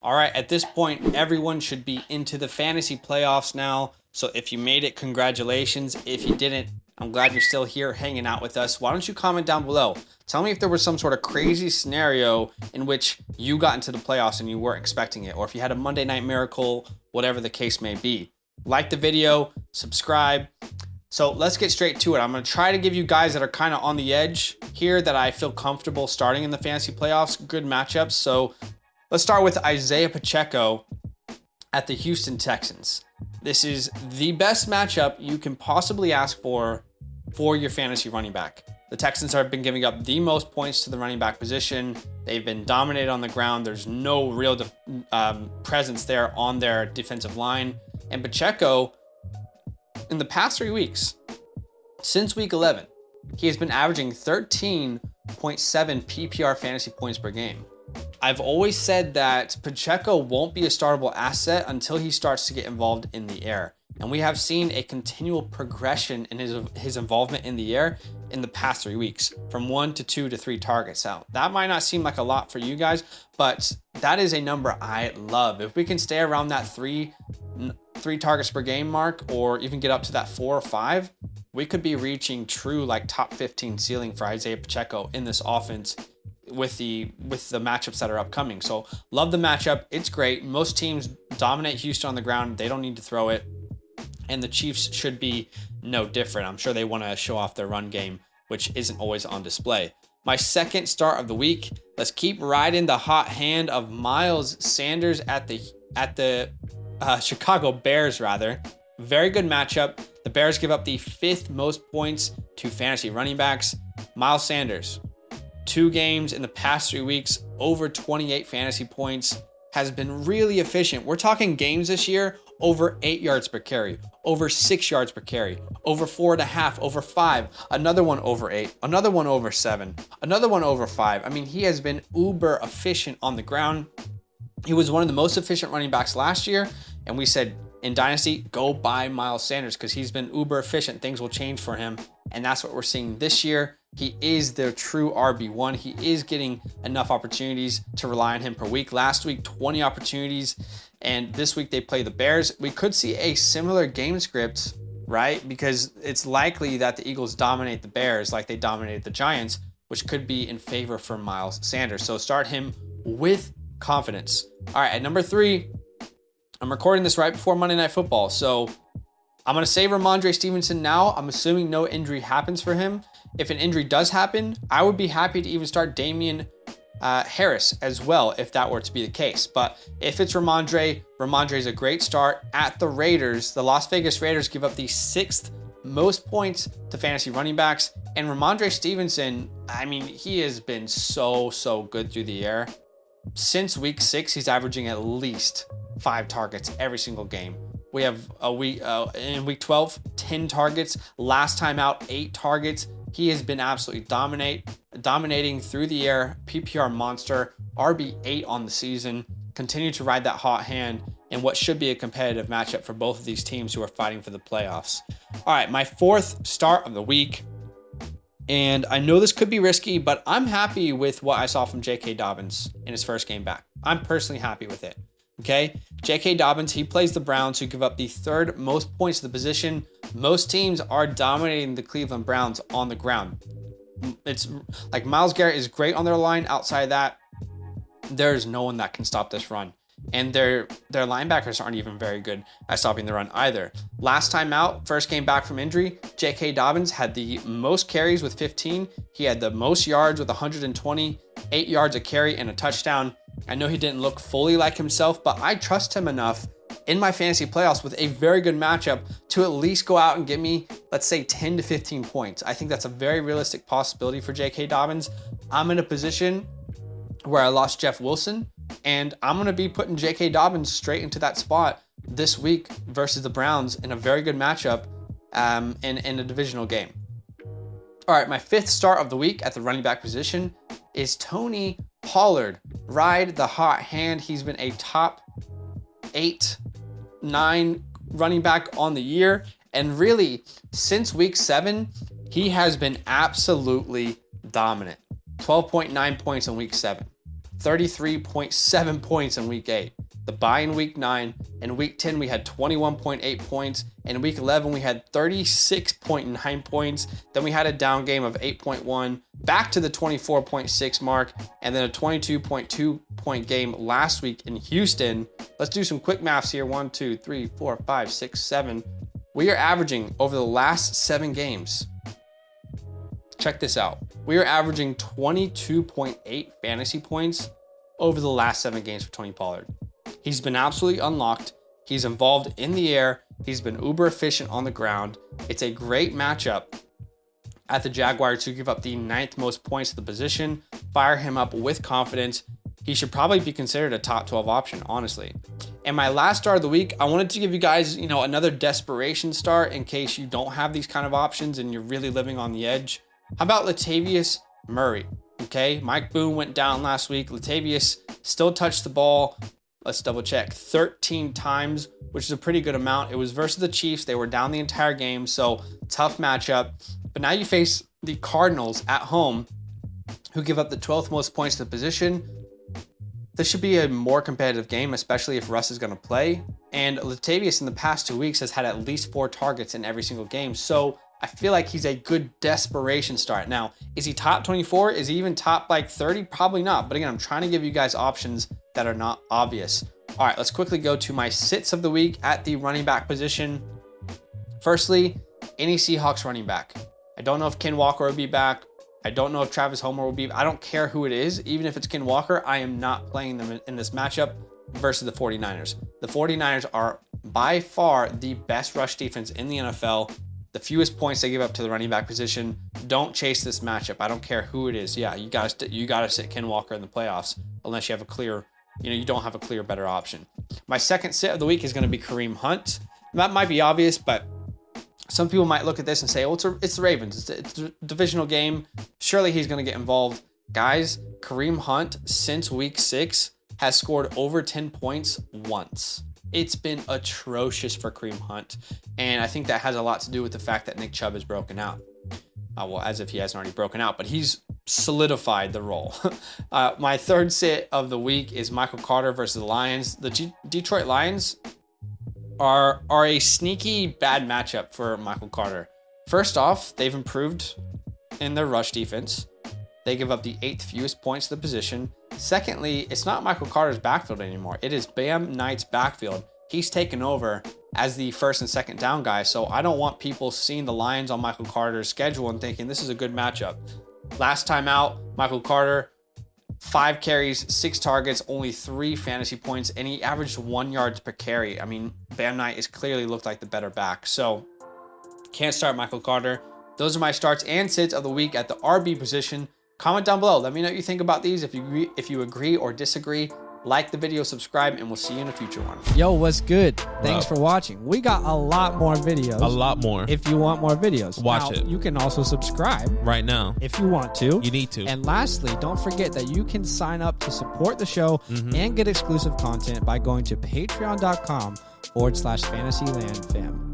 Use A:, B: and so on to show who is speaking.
A: All right, at this point, everyone should be into the fantasy playoffs now. So if you made it, congratulations. If you didn't, I'm glad you're still here hanging out with us. Why don't you comment down below? Tell me if there was some sort of crazy scenario in which you got into the playoffs and you weren't expecting it, or if you had a Monday Night Miracle, whatever the case may be. Like the video, subscribe. So let's get straight to it. I'm going to try to give you guys that are kind of on the edge here that I feel comfortable starting in the fantasy playoffs, good matchups. So let's start with Isaiah Pacheco at the Houston Texans. This is the best matchup you can possibly ask for your fantasy running back. The Texans have been giving up the most points to the running back position. They've been dominated on the ground. There's no real presence there on their defensive line. And Pacheco, in the past 3 weeks, since week 11, he has been averaging 13.7 PPR fantasy points per game. I've always said that Pacheco won't be a startable asset until he starts to get involved in the air. And we have seen a continual progression in his involvement in the air in the past 3 weeks, from 1 to 2 to 3 targets out. That might not seem like a lot for you guys, but that is a number I love. If we can stay around that three targets per game mark, or even get up to that 4 or 5, we could be reaching true like top 15 ceiling for Isaiah Pacheco in this offense with the matchups that are upcoming. So love the matchup. It's great. Most teams dominate Houston on the ground. They don't need to throw it. And the Chiefs should be no different. I'm sure they want to show off their run game, which isn't always on display. My second start of the week, let's keep riding the hot hand of Miles Sanders at the Chicago Bears, rather. Very good matchup. The Bears give up the 5th most points to fantasy running backs. Miles Sanders, 2 games in the past 3 weeks, over 28 fantasy points, has been really efficient. We're talking games this year, over 8 yards per carry, over 6 yards per carry, over 4.5, over 5, another one over 8, another one over 7, another one over 5. I mean, he has been uber efficient on the ground. He was one of the most efficient running backs last year, and we said in Dynasty, go buy Miles Sanders because he's been uber efficient. Things will change for him, and that's what we're seeing this year. He is their true RB1. He is getting enough opportunities to rely on him per week. Last week, 20 opportunities, and this week they play the Bears. We could see a similar game script, right? Because it's likely that the Eagles dominate the Bears like they dominated the Giants, which could be in favor for Miles Sanders. So start him with confidence. All right, at number 3, I'm recording this right before Monday Night Football, so I'm going to say Ramondre Stevenson now. I'm assuming no injury happens for him. If an injury does happen, I would be happy to even start Damian Harris as well, if that were to be the case. But if it's Ramondre is a great start at the Raiders. The Las Vegas Raiders give up the 6th most points to fantasy running backs. And Ramondre Stevenson, I mean, he has been so good through the air. Since week 6, he's averaging at least 5 targets every single game. We have in week 12, 10 targets. Last time out, 8 targets. He has been absolutely dominating through the air. PPR monster, RB8 on the season. Continue to ride that hot hand in what should be a competitive matchup for both of these teams who are fighting for the playoffs. All right, my 4th start of the week. And I know this could be risky, but I'm happy with what I saw from J.K. Dobbins in his first game back. I'm personally happy with it. Okay, J.K. Dobbins, he plays the Browns, who give up the 3rd most points to the position. Most teams are dominating the Cleveland Browns on the ground. It's like Myles Garrett is great on their line. Outside of that, there's no one that can stop this run. And their linebackers aren't even very good at stopping the run either. Last time out, first game back from injury, J.K. Dobbins had the most carries with 15. He had the most yards with 120, 8 yards a carry and a touchdown. I know he didn't look fully like himself, but I trust him enough in my fantasy playoffs with a very good matchup to at least go out and get me, let's say, 10 to 15 points. I think that's a very realistic possibility for J.K. Dobbins. I'm in a position where I lost Jeff Wilson, and I'm going to be putting J.K. Dobbins straight into that spot this week versus the Browns in a very good matchup in a divisional game. All right, my 5th start of the week at the running back position is Tony Pollard. Ride the hot hand. He's been a top 8, 9 running back on the year. And really, since week 7, he has been absolutely dominant. 12.9 points in week 7. 33.7 points in week 8. The bye in week 9. In week 10, we had 21.8 points. In week 11, we had 36.9 points. Then we had a down game of 8.1, back to the 24.6 mark, and then a 22.2 point game last week in Houston. Let's do some quick maths here. 1, 2, 3, 4, 5, 6, 7. We are averaging over the last 7 games. Check this out. We are averaging 22.8 fantasy points over the last 7 games for Tony Pollard. He's been absolutely unlocked. He's involved in the air. He's been uber efficient on the ground. It's a great matchup at the Jaguars, who give up the 9th most points to the position. Fire him up with confidence. He should probably be considered a top 12 option, honestly. And my last start of the week, I wanted to give you guys, another desperation start in case you don't have these kind of options and you're really living on the edge. How about Latavius Murray? Okay, Mike Boone went down last week. Latavius still touched the ball. Let's double check. 13 times, which is a pretty good amount. It was versus the Chiefs. They were down the entire game, so tough matchup. But now you face the Cardinals at home, who give up the 12th most points to the position. This should be a more competitive game, especially if Russ is going to play. And Latavius in the past 2 weeks has had at least 4 targets in every single game. So I feel like he's a good desperation start. Now, is he top 24? Is he even top 30? Probably not. But again, I'm trying to give you guys options that are not obvious. All right, let's quickly go to my sits of the week at the running back position. Firstly, any Seahawks running back. I don't know if Ken Walker will be back. I don't know if Travis Homer will be. I don't care who it is. Even if it's Ken Walker, I am not playing them in this matchup versus the 49ers. The 49ers are by far the best rush defense in the NFL. The fewest points they give up to the running back position. Don't chase this matchup. I don't care who it is. Yeah, you gotta sit Ken Walker in the playoffs unless you have a clear, you don't have a clear better option. My second sit of the week is going to be Kareem Hunt. That might be obvious, but some people might look at this and say, "Oh, it's the Ravens. It's a divisional game. Surely he's going to get involved." Guys, Kareem Hunt since week 6 has scored over 10 points once. It's been atrocious for Kareem Hunt. And I think that has a lot to do with the fact that Nick Chubb is broken out. Well, as if he hasn't already broken out, but he's solidified the role. My third sit of the week is Michael Carter versus the Lions. The Detroit Lions are a sneaky bad matchup for Michael Carter. First off, they've improved in their rush defense. They give up the 8th fewest points to the position. Secondly, it's not Michael Carter's backfield anymore. It is Bam Knight's backfield. He's taken over as the first and second down guy. So I don't want people seeing the Lions on Michael Carter's schedule and thinking this is a good matchup. Last time out, Michael Carter, 5 carries, 6 targets, only 3 fantasy points, and he averaged 1 yard per carry. I mean, Bam Knight is clearly looked like the better back. So can't start Michael Carter. Those are my starts and sits of the week at the RB position. Comment down below. Let me know what you think about these. If you agree or disagree, like the video, subscribe, and we'll see you in a future one.
B: Yo, what's good? Thanks for watching. We got a lot more videos.
C: A lot more.
B: If you want more videos,
C: watch it.
B: You can also subscribe
C: right now
B: if you want to.
C: You need to.
B: And lastly, don't forget that you can sign up to support the show and get exclusive content by going to patreon.com/FantasyLand fam.